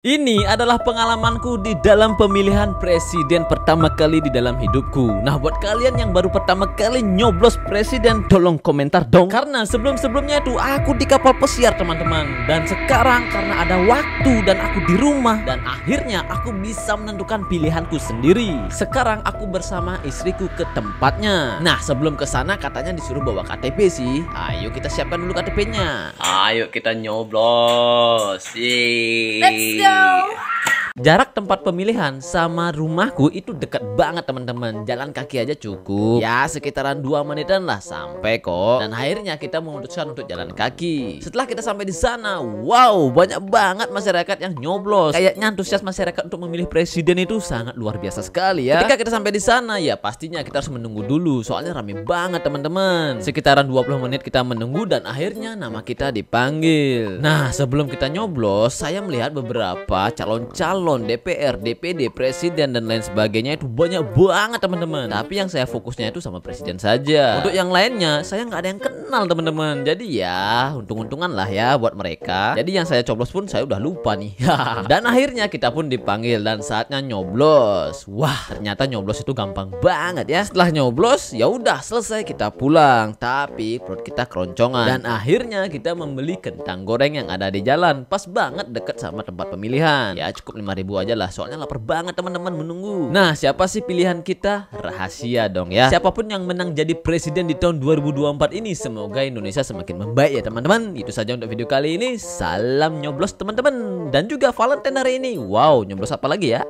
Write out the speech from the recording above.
Ini adalah pengalamanku di dalam pemilihan presiden pertama kali di dalam hidupku. Nah, buat kalian yang baru pertama kali nyoblos presiden, tolong komentar dong. Karena sebelum-sebelumnya itu aku di kapal pesiar, teman-teman. Dan sekarang karena ada waktu dan aku di rumah, dan akhirnya aku bisa menentukan pilihanku sendiri. Sekarang aku bersama istriku ke tempatnya. Nah, sebelum ke sana katanya disuruh bawa KTP sih. Ayo kita siapkan dulu KTP-nya. Ayo kita nyoblos. Yeay. Let's go. Jarak tempat pemilihan sama rumahku itu dekat banget, teman-teman. Jalan kaki aja cukup. Ya sekitaran 2 menitan lah sampai kok. Dan akhirnya kita memutuskan untuk jalan kaki. Setelah kita sampai di sana, wow, banyak banget masyarakat yang nyoblos. Kayaknya antusias masyarakat untuk memilih presiden itu sangat luar biasa sekali ya. Ketika kita sampai di sana, ya pastinya kita harus menunggu dulu. Soalnya rame banget, teman-teman. Sekitaran 20 menit kita menunggu dan akhirnya nama kita dipanggil. Nah, sebelum kita nyoblos, saya melihat beberapa calon-calon DPR, DPD, presiden dan lain sebagainya itu banyak banget, teman-teman. Tapi yang saya fokusnya itu sama presiden saja. Untuk yang lainnya saya nggak ada yang kenal, teman-teman. Jadi ya untung-untungan lah ya buat mereka. Jadi yang saya coblos pun saya udah lupa nih. Dan akhirnya kita pun dipanggil dan saatnya nyoblos. Wah, ternyata nyoblos itu gampang banget ya. Setelah nyoblos ya udah selesai, kita pulang. Tapi perut kita keroncongan. Dan akhirnya kita membeli kentang goreng yang ada di jalan. Pas banget deket sama tempat pemilihan. Ya cukup 5.000 aja lah, soalnya lapar banget, teman-teman, menunggu. Nah, siapa sih pilihan kita? Rahasia dong ya. Siapapun yang menang jadi presiden di tahun 2024 ini, semoga Indonesia semakin membaik ya, teman-teman. Itu saja untuk video kali ini. Salam nyoblos, teman-teman. Dan juga Valentine hari ini. Wow, nyoblos apa lagi ya?